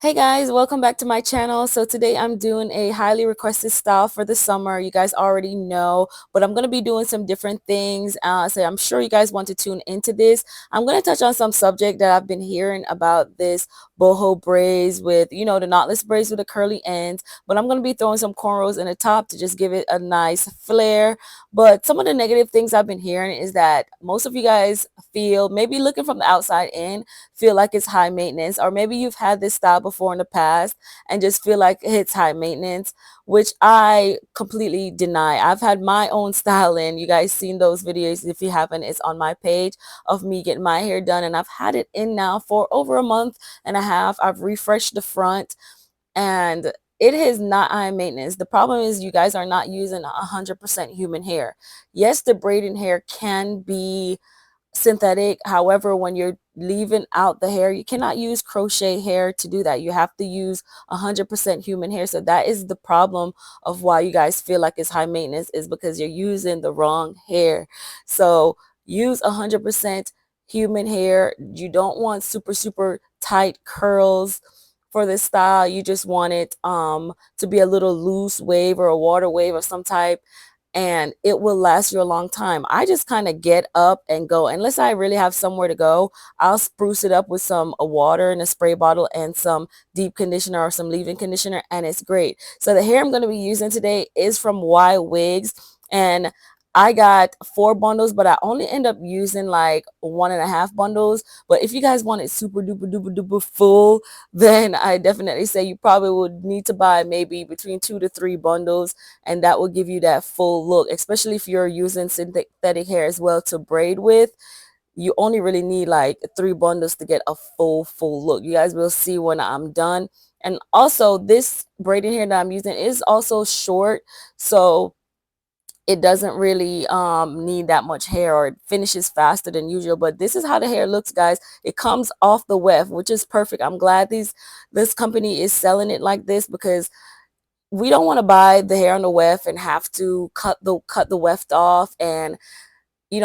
Hey guys, welcome back to my channel. So today I'm doing a highly requested style for the summer. You guys already know, but I'm going to be doing some different things. So I'm sure you guys want to tune into this. I'm going to touch on some subject that I've been hearing about this boho braids with, the knotless braids with the curly ends. But I'm going to be throwing some cornrows in the top to just give it a nice flare. But some of the negative things I've been hearing is that most of you guys feel, maybe looking from the outside in, feel like it's high maintenance, or maybe you've had this style before in the past and just feel like it's high maintenance, which I completely deny. I've had my own styling. You guys seen those videos. If you haven't, it's on my page of me getting my hair done, and I've had it in now for over a month and a half. I've refreshed the front, and it is not high maintenance. The problem is you guys are not using 100% human hair. Yes, the braiding hair can be synthetic. However, when you're leaving out the hair, you cannot use crochet hair to do that. You have to use 100% human hair. So that is the problem of why you guys feel like it's high maintenance, is because you're using the wrong hair. So use 100% human hair. You don't want super tight curls for this style. You just want it to be a little loose wave or a water wave of some type, and it will last you a long time. I just kind of get up and go. Unless I really have somewhere to go, I'll spruce it up with some water in a spray bottle and some deep conditioner or some leave-in conditioner, and it's great. So the hair I'm going to be using today is from Ywigs, and I got 4 bundles, but I only end up using like 1.5 bundles. But if you guys want it super duper full, then I definitely say you probably would need to buy maybe between 2 to 3 bundles, and that will give you that full look, especially if you're using synthetic hair as well to braid with. You only really need like 3 bundles to get a full look. You guys will see when I'm done. And also, this braiding hair that I'm using is also short, so it doesn't really need that much hair, or it finishes faster than usual. But this is how the hair looks, guys. It comes off the weft, which is perfect. I'm glad this company is selling it like this, because we don't want to buy the hair on the weft and have to cut the weft off, and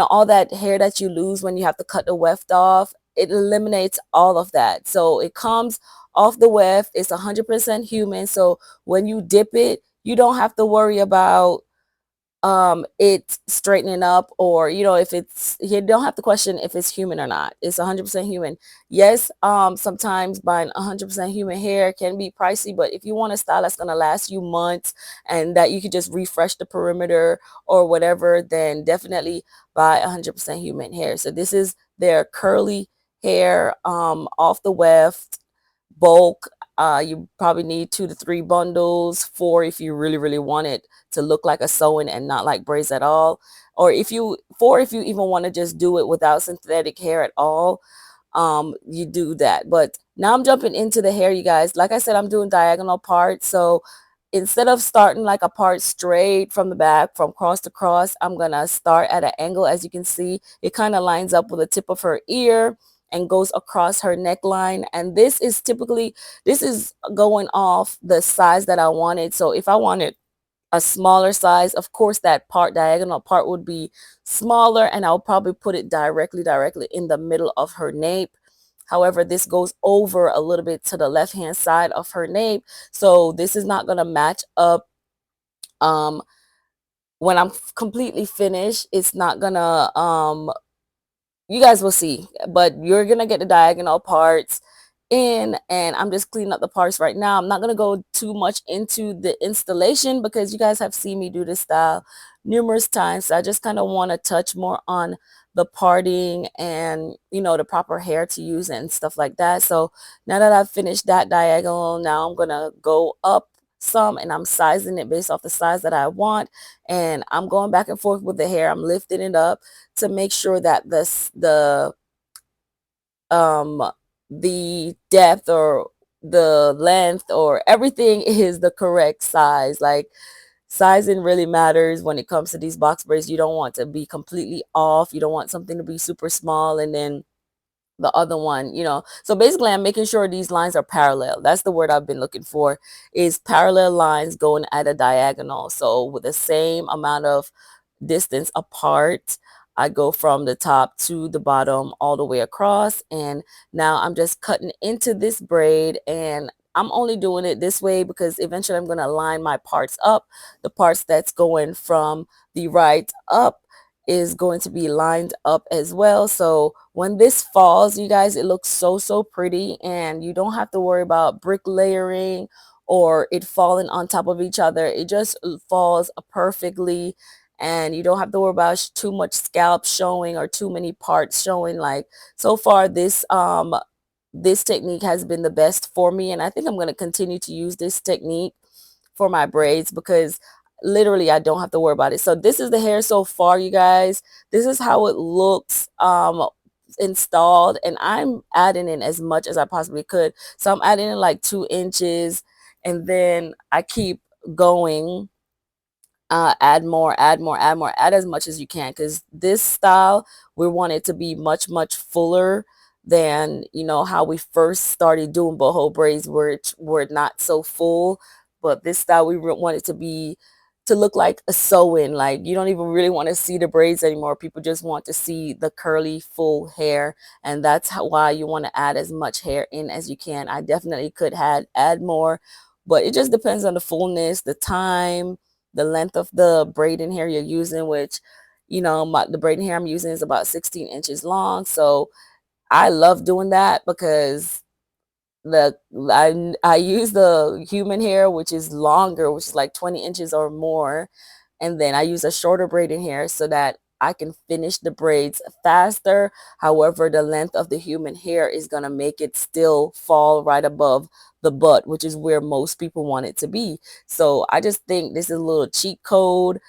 all that hair that you lose when you have to cut the weft off. It eliminates all of that. So it comes off the weft. It's 100% human. So when you dip it, you don't have to worry about it straightening up, or if it's, you don't have to question if it's human or not. It's 100% human. Yes, sometimes buying 100% human hair can be pricey, but if you want a style that's going to last you months and that you could just refresh the perimeter or whatever, then definitely buy 100% human hair. So this is their curly hair off the weft, bulk. You probably need 2 to 3 bundles, 4 if you really want it to look like a sewing and not like braids at all, or if you even want to just do it without synthetic hair at all. You do that. But now I'm jumping into the hair, you guys. Like I said, I'm doing diagonal parts. So instead of starting like a part straight from the back from cross to cross, I'm gonna start at an angle. As you can see, it kind of lines up with the tip of her ear and goes across her neckline. And this is going off the size that I wanted. So if I wanted a smaller size, of course that diagonal part would be smaller, and I'll probably put it directly in the middle of her nape. However, this goes over a little bit to the left hand side of her nape, so this is not going to match up. When I'm completely finished, it's not gonna you guys will see, but you're gonna get the diagonal parts in, and I'm just cleaning up the parts right now. I'm not gonna go too much into the installation because you guys have seen me do this style numerous times. So I just kind of want to touch more on the parting and the proper hair to use and stuff like that. So now that I've finished that diagonal, now I'm gonna go up some, and I'm sizing it based off the size that I want, and I'm going back and forth with the hair. I'm lifting it up to make sure that um the depth or the length or everything is the correct size. Like, sizing really matters when it comes to these box braids. You don't want to be completely off. You don't want something to be super small and then the other one, so basically I'm making sure these lines are parallel. That's the word I've been looking for, is parallel lines going at a diagonal. So with the same amount of distance apart, I go from the top to the bottom all the way across, and now I'm just cutting into this braid, and I'm only doing it this way because eventually I'm going to line my parts up. The parts that's going from the right up is going to be lined up as well. So when this falls, you guys, it looks so pretty, and you don't have to worry about brick layering or it falling on top of each other. It just falls perfectly, and you don't have to worry about too much scalp showing or too many parts showing. Like, so far this technique has been the best for me, and I think I'm going to continue to use this technique for my braids because literally I don't have to worry about it. So this is the hair so far, you guys. This is how it looks installed, and I'm adding in as much as I possibly could. So I'm adding in like 2 inches, and then I keep going. Add more, add more, add more, add as much as you can, because this style, we want it to be much fuller than, you know, how we first started doing boho braids, where it were not so full. But this style, we want it to be, to look like a sew-in. Like, you don't even really want to see the braids anymore. People just want to see the curly full hair, and that's why you want to add as much hair in as you can. I definitely could add more, but it just depends on the fullness, the time, the length of the braiding hair you're using, which, you know, the braiding hair I'm using is about 16 inches long. So I love doing that because I use the human hair, which is longer, which is like 20 inches or more, and then I use a shorter braiding hair so that I can finish the braids faster. However, the length of the human hair is going to make it still fall right above the butt, which is where most people want it to be. So I just think this is a little cheat code.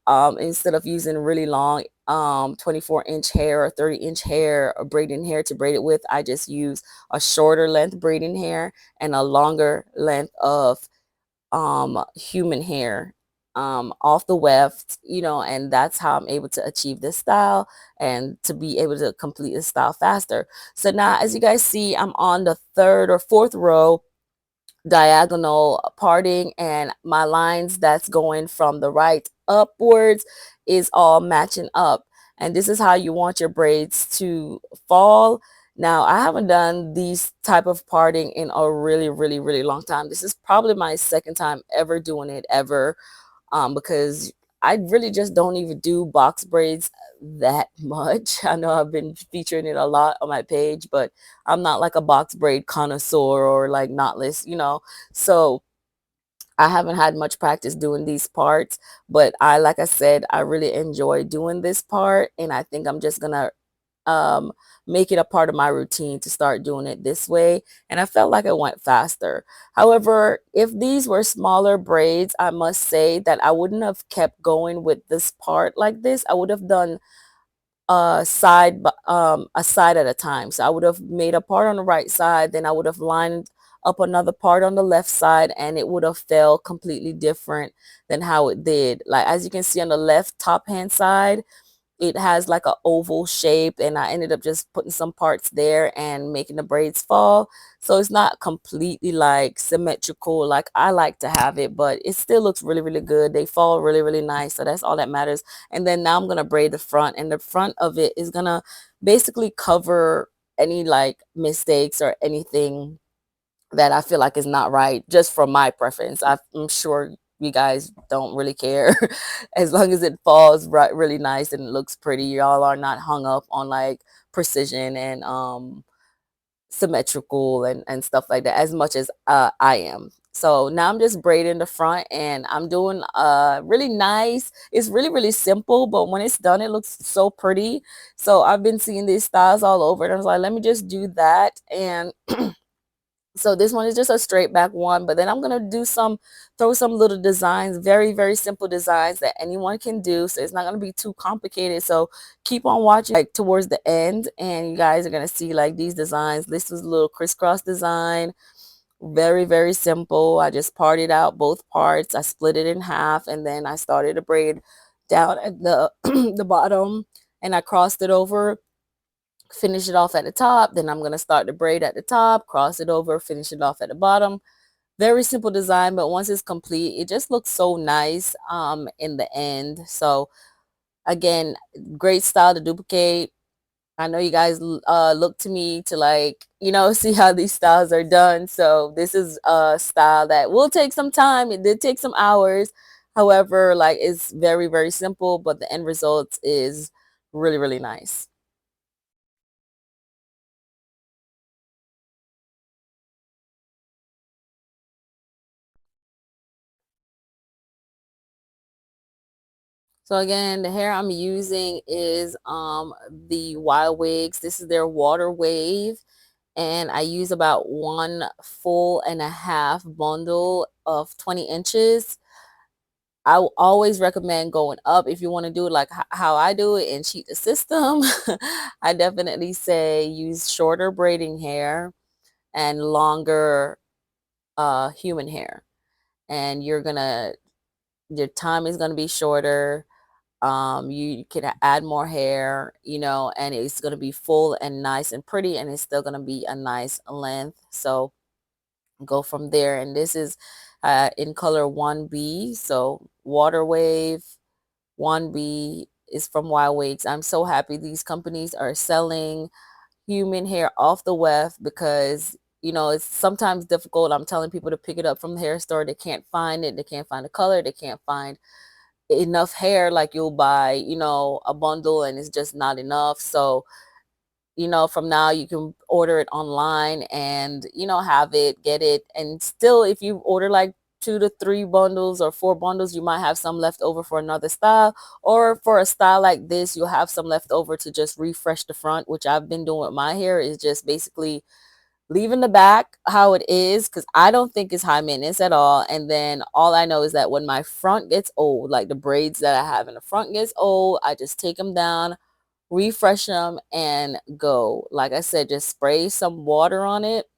Instead of using really long 24-inch hair or 30-inch hair or braiding hair to braid it with, I just use a shorter length braiding hair and a longer length of human hair off the weft, you know, and that's how I'm able to achieve this style and to be able to complete this style faster. So now, as you guys see, I'm on the third or fourth row diagonal parting, and my lines that's going from the right upwards is all matching up, and this is how you want your braids to fall. Now, I haven't done these type of parting in a really long time. This is probably my second time ever doing it ever, because I really just don't even do box braids that much. I know I've been featuring it a lot on my page, but I'm not like a box braid connoisseur or like knotless, you know. So I haven't had much practice doing these parts, but like I said, I really enjoy doing this part, and I think I'm just gonna um, make it a part of my routine to start doing it this way. And I felt like it went faster. However, if these were smaller braids, I must say that I wouldn't have kept going with this part like this. I would have done a side at a time. So I would have made a part on the right side, then I would have lined up another part on the left side, and it would have felt completely different than how it did. Like, as you can see on the left top hand side, it has like a oval shape, and I ended up just putting some parts there and making the braids fall. So it's not completely like symmetrical like I like to have it, but it still looks really good. They fall really nice, so that's all that matters. And then now I'm gonna braid the front, and the front of it is gonna basically cover any like mistakes or anything that I feel like is not right, just from my preference. I'm sure you guys don't really care as long as it falls right really nice and it looks pretty. Y'all are not hung up on like precision and symmetrical and stuff like that as much as I am. So now I'm just braiding the front, and I'm doing really nice. It's really simple, but when it's done, it looks so pretty. So I've been seeing these styles all over, and I was like, let me just do that. And so this one is just a straight back one, but then I'm going to throw some little designs, very simple designs that anyone can do. So it's not going to be too complicated. So keep on watching like towards the end, and you guys are going to see like these designs. This was a little crisscross design, very simple. I just parted out both parts. I split it in half, and then I started to braid down at the the bottom, and I crossed it over, finish it off at the top. Then I'm going to start the braid at the top, cross it over, finish it off at the bottom. Very simple design, but once it's complete, it just looks so nice in the end. So again, great style to duplicate. I know you guys look to me to, like, see how these styles are done. So this is a style that will take some time. It did take some hours. However, like, it's very, very simple, but the end result is really, really nice. So again, the hair I'm using is the Wild Wigs. This is their water wave, and I use about 1.5 full bundle of 20 inches. I will always recommend going up if you want to do it like how I do it and cheat the system. I definitely say use shorter braiding hair and longer human hair, and your time is gonna be shorter. You can add more hair, and it's going to be full and nice and pretty, and it's still going to be a nice length. So go from there. And this is in color 1B. So water wave 1B is from Wild Wigs. I'm so happy these companies are selling human hair off the weft, because it's sometimes difficult. I'm telling people to pick it up from the hair store. They can't find it. They can't find the color. They can't find enough hair. Like, you'll buy a bundle and it's just not enough. So from now you can order it online and have it, get it. And still, if you order like 2 to 3 bundles or 4 bundles, you might have some left over for another style, or for a style like this you'll have some left over to just refresh the front, which I've been doing with my hair, is just basically leaving the back how it is, because I don't think it's high maintenance at all. And then all I know is that when my front gets old, like the braids that I have in the front gets old, I just take them down, refresh them, and go. Like I said, just spray some water on it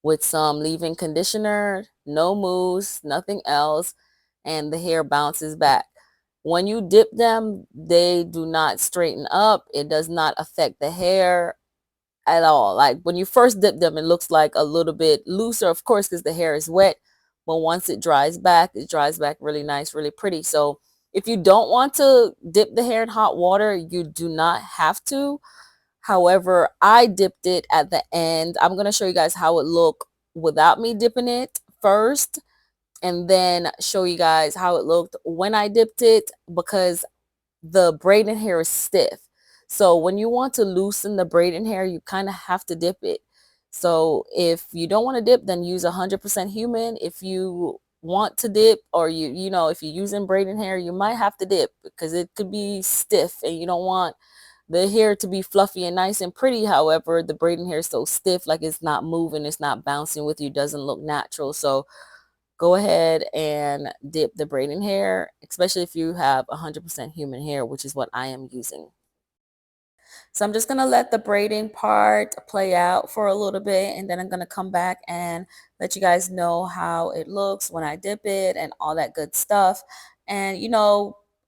with some leave-in conditioner, no mousse, nothing else, and the hair bounces back. When you dip them, they do not straighten up. It does not affect the hair at all. Like, when you first dip them, it looks like a little bit looser, of course, because the hair is wet. But once it dries back really nice, really pretty. So if you don't want to dip the hair in hot water, you do not have to. However, I dipped it at the end. I'm going to show you guys how it looked without me dipping it first, and then show you guys how it looked when I dipped it, because the braiding hair is stiff. So when you want to loosen the braiding hair, you kind of have to dip it. So if you don't want to dip, then use 100% human. If you want to dip, or if you're using braiding hair, you might have to dip, because it could be stiff and you don't want the hair to be fluffy and nice and pretty. However, the braiding hair is so stiff, like it's not moving, it's not bouncing with you, doesn't look natural. So go ahead and dip the braiding hair, especially if you have 100% human hair, which is what I am using. So I'm just going to let the braiding part play out for a little bit, and then I'm going to come back and let you guys know how it looks when I dip it and all that good stuff. And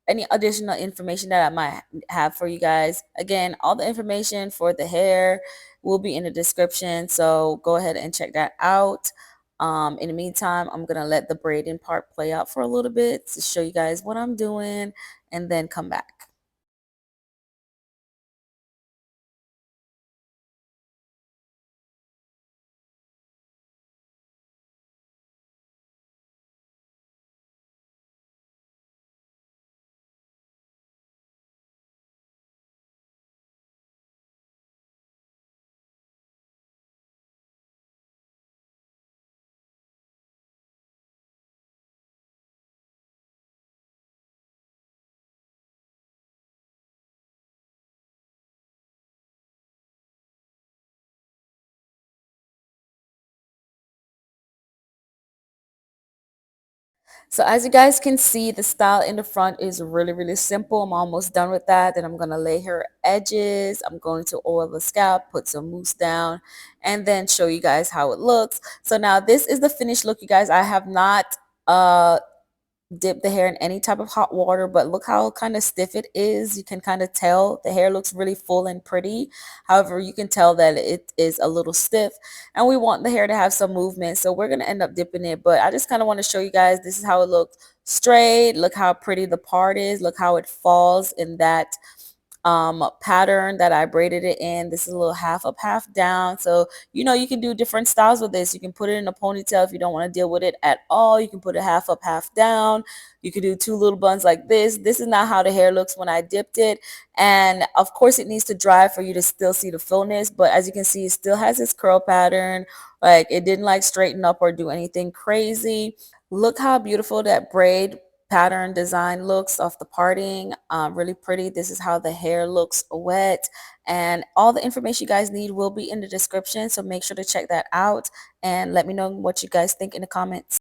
any additional information that I might have for you guys. Again, all the information for the hair will be in the description, so go ahead and check that out. In the meantime, I'm going to let the braiding part play out for a little bit to show you guys what I'm doing, and then come back. So as you guys can see, the style in the front is really, really simple. I'm almost done with that. Then I'm going to lay her edges. I'm going to oil the scalp, put some mousse down, and then show you guys how it looks. So now this is the finished look, you guys. I have not dip the hair in any type of hot water, but look how kind of stiff it is. You can kind of tell the hair looks really full and pretty. However, you can tell that it is a little stiff, and we want the hair to have some movement, so we're going to end up dipping it. But I just kind of want to show you guys this is how it looks straight. Look how pretty the part is. Look how it falls in that pattern that I braided it in. This is a little half up, half down. So, you can do different styles with this. You can put it in a ponytail if you don't want to deal with it at all. You can put it half up, half down. You could do two little buns like this. This is not how the hair looks when I dipped it. And of course, it needs to dry for you to still see the fullness. But as you can see, it still has this curl pattern. Like it didn't like straighten up or do anything crazy. Look how beautiful that braid pattern design looks off the parting. Really pretty. This is how the hair looks wet. And all the information you guys need will be in the description. So make sure to check that out and let me know what you guys think in the comments.